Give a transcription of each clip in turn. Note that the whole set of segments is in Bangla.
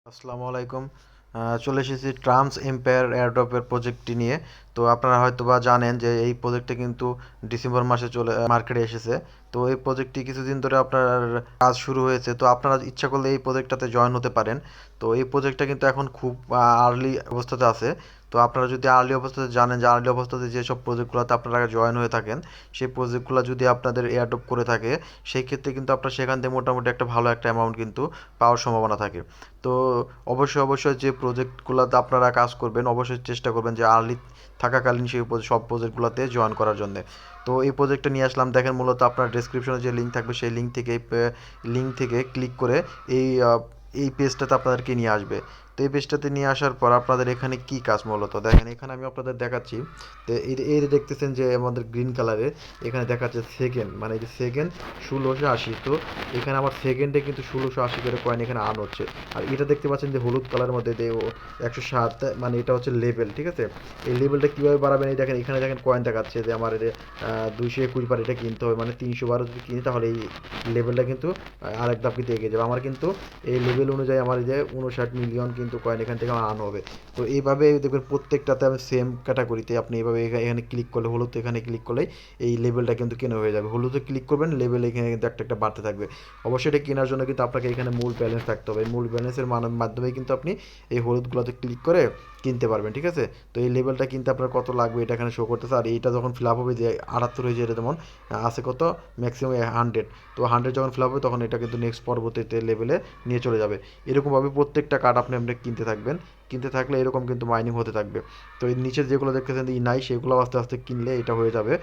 আসসালামু আলাইকুম। চলে এসেছি ট্রাম্পস এম্পায়ার এয়ারড্রপের প্রজেক্টটি নিয়ে। তো আপনারা হয়তো বা জানেন যে এই প্রজেক্টটা কিন্তু ডিসেম্বর মাসে চলে মার্কেটে এসেছে। তো এই প্রজেক্টটি কিছুদিন ধরে আপনার কাজ শুরু হয়েছে। তো আপনারা ইচ্ছা করলে এই প্রজেক্টটাতে জয়েন হতে পারেন। তো এই প্রজেক্টটা কিন্তু এখন খুব আর্লি অবস্থাতে আছে। তো আপনারা যদি আর্লি অবস্থাতে জানেন যে আর্লি অবস্থাতে যেসব প্রজেক্টগুলোতে আপনারা জয়েন হয়ে থাকেন, সেই প্রজেক্টগুলো যদি আপনাদের এয়ারড্রপ করে থাকে, সেই ক্ষেত্রে কিন্তু আপনার সেখান থেকে মোটামুটি একটা ভালো একটা অ্যামাউন্ট কিন্তু পাওয়ার সম্ভাবনা থাকে। তো অবশ্যই যে প্রজেক্টগুলোতে আপনারা কাজ করবেন অবশ্যই চেষ্টা করবেন যে আর্লি থাকাকালীন সেই সব প্রজেক্টগুলোতে জয়েন করার জন্য। তো এই প্রজেক্টটা নিয়ে আসলাম, দেখেন মূলত আপনার ডেসক্রিপশনে যে লিঙ্ক থাকবে সেই লিঙ্ক থেকে ক্লিক করে এই এই পেজটাতে আপনাদেরকে নিয়ে আসবে। তো এই পেজটাতে নিয়ে আসার পর আপনাদের এখানে কি কাজ মূলত দেখেন, এখানে আমি আপনাদের দেখাচ্ছি। তো এই যে দেখতেছেন যে আমাদের গ্রিন কালারে এখানে দেখাচ্ছে সেকেন্ড, মানে এই যে সেকেন্ড 1680। তো এখানে আমার সেকেন্ডে কিন্তু 1680 করে কয়েন এখানে আর্ন হচ্ছে। আর এটা দেখতে পাচ্ছেন যে হলুদ কালারের মধ্যে 107, মানে এটা হচ্ছে লেভেল, ঠিক আছে। এই লেভেলটা কীভাবে বাড়াবেন, এই দেখেন এখানে দেখেন কয়েন দেখাচ্ছে যে আমার 221 বার এটা কিনতে হবে, মানে 312 যদি কিনি তাহলে এই লেভেলটা কিন্তু আরেক ধাপ কিন্তু এগিয়ে যাবে। আমার কিন্তু এই লেভেল অনুযায়ী আমার এই যে 59 মিলিয়ন কিন্তু কয়েন এখান থেকে আমার আর্ন হবে। তো এইভাবে দেখবেন প্রত্যেকটাতে আমি সেম ক্যাটাগরিতে আপনি এইভাবে এখানে ক্লিক করলে, হলুদ এখানে ক্লিক করলে এই লেভেলটা কিন্তু কেনা হয়ে যাবে। হলুদে ক্লিক করবেন, লেভেল এখানে কিন্তু একটা একটা বাড়তে থাকবে। অবশ্যই এটা কেনার জন্য কিন্তু আপনাকে এখানে মূল ব্যালেন্স থাকতে হবে। মূল ব্যালেন্সের মাধ্যমে কিন্তু আপনি এই হলুদগুলোতে ক্লিক করে কিনতে পারবেন, ঠিক আছে। তো এই লেভেলটা কিনতে আপনার কত লাগবে এটা এখানে শো করতেছে। আর এইটা যখন ফিল আপ হবে, যে 78 হয়েছে, এটা যেমন আছে কত ম্যাক্সিমাম 100, তো 100 যখন ফিল আপ হবে তখন এটা কিন্তু নেক্সট পরবর্তীতে লেভেলে নিয়ে চলে যাবে। এরকমভাবে প্রত্যেকটা কার্ড আপনি কিনতে থাকবেন, কিনতে থাকলে এরকম কিন্তু মাইনিং হতে থাকবে। তো এই নিচের যেগুলো দেখতেছেন ই নাই, সেগুলো আস্তে আস্তে কিনলে এটা হয়ে যাবে।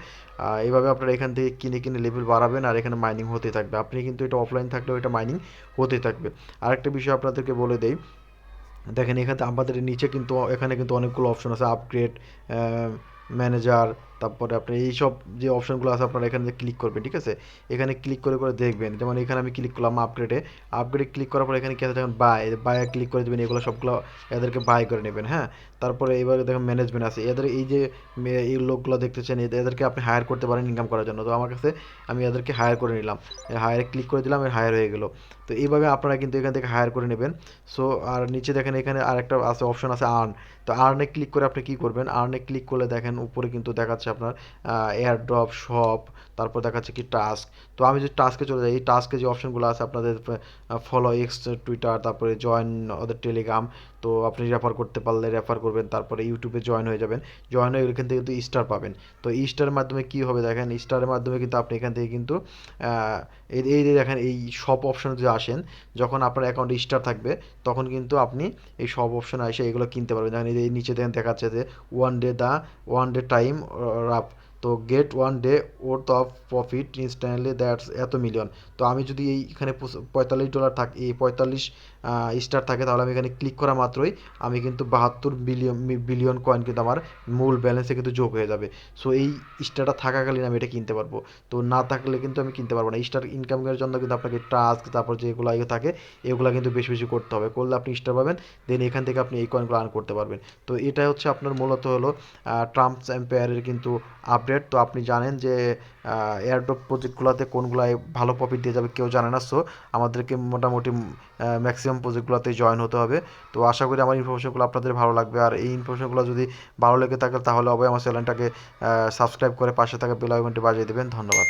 এইভাবে আপনারা এখান থেকে কিনে কিনে লেভেল বাড়াবেন আর এখানে মাইনিং হতে থাকবে। আপনি কিন্তু এটা অফলাইন থাকলেও এটা মাইনিং হতে থাকবে। আরেকটা বিষয় আপনাদেরকে বলে দেই, দেখেন এখানে আমাদের নিচে কিন্তু এখানে কিন্তু অনেকগুলো অপশন আছে, আপগ্রেড, ম্যানেজার, তারপরে আপনার এইসব যে অপশনগুলো আছে আপনারা এখানে ক্লিক করবেন, ঠিক আছে। এখানে ক্লিক করে করে দেখবেন, যেমন এখানে আমি ক্লিক করলাম আপগ্রেডে ক্লিক করার পর এখানে কি আছে দেখেন বায়ে ক্লিক করে দেবেন, এগুলো সবগুলো এদেরকে বাই করে নেবেন, হ্যাঁ। তারপরে এবারে দেখেন ম্যানেজমেন্ট আছে, এদের এই যে এই লোকগুলো দেখতেছেন এদেরকে আপনি হায়ার করতে পারেন ইনকাম করার জন্য। তো আমার কাছে আমি এদেরকে হায়ার করে নিলাম, হায়ারে ক্লিক করে দিলাম, হায়ার হয়ে গেলো। তো এইভাবে আপনারা কিন্তু এখান থেকে হায়ার করে নেবেন। সো আর নিচে দেখেন এখানে আরেকটা আছে, অপশন আছে আর্ন। তো আর্নে ক্লিক করে আপনি কি করবেন, আর্নে ক্লিক করলে দেখেন উপরে কিন্তু দেখাচ্ছে আপনার এয়ার ড্রপ শপ, তারপর দেখাচ্ছে কি টাস্ক। তো আমি যদি টাস্কে চলে যাই, এই টাস্কে যে অপশনগুলো আছে আপনাদের ফলো এক্স টুইটার, তারপরে জয়েন ওদের টেলিগ্রাম। তো আপনি রেফার করতে পারলে রেফার করবেন, তারপরে ইউটিউবে জয়েন হয়ে যাবেন। জয়েন হয়ে এখান থেকে কিন্তু স্টার পাবেন। তো এই স্টারের মাধ্যমে কী হবে দেখেন, স্টারের মাধ্যমে কিন্তু আপনি এখান থেকে কিন্তু এই যে দেখেন এই সব অপশনে যে আসেন, যখন আপনার অ্যাকাউন্টে স্টার থাকবে তখন কিন্তু আপনি এই সব অপশনে এসে এগুলো কিনতে পারবেন। দেখেন এই নিচে দেখেন দেখাচ্ছে যে ওয়ান ডে টাইম রাপ, তো get one day worth of profit instantly that's এত মিলিয়ন। তো আমি যদি এইখানে $45 থাকে, এই 45 স্টার থাকে, তাহলে আমি এখানে ক্লিক করা মাত্রই আমি কিন্তু 72 বিলিয়ন কয়েন কিন্তু আমার মূল ব্যালেন্সে কিন্তু যোগ হয়ে যাবে। সো এই স্টারটা থাকাকালীন আমি এটা কিনতে পারবো। তো না থাকলে কিন্তু আমি কিনতে পারবো না। স্টার ইনকামের জন্য কিন্তু আপনাকে টাস্ক, তারপর যেগুলো থাকে এগুলো কিন্তু বেশি বেশি করতে হবে, করলে আপনি স্টার পাবেন। দেন এখান থেকে আপনি এই কয়েনগুলো আর্ন করতে পারবেন। তো এটা হচ্ছে আপনার মূলত হলো ট্রাম্পস এম্পায়ারের কিন্তু আপডেট। তো আপনি জানেন যে এয়ারড্রপ প্রজেক্টগুলোতে কোনগুলাই ভালো প্রফিট দিয়ে যাবে কেউ জানে না। সো আমাদেরকে মোটামুটি ম্যাক্সিমাম প্রজেক্টগুলোতে জয়েন হতে হবে। তো আশা করি আমার ইনফরমেশনগুলো আপনাদের ভালো লাগবে। আর এই ইনফরমেশনগুলো যদি ভালো লেগে থাকে তাহলে অবশ্যই আমার চ্যানেলটাকে সাবস্ক্রাইব করে পাশে থাকা বেল আইকনটি বাজিয়ে দেবেন। ধন্যবাদ।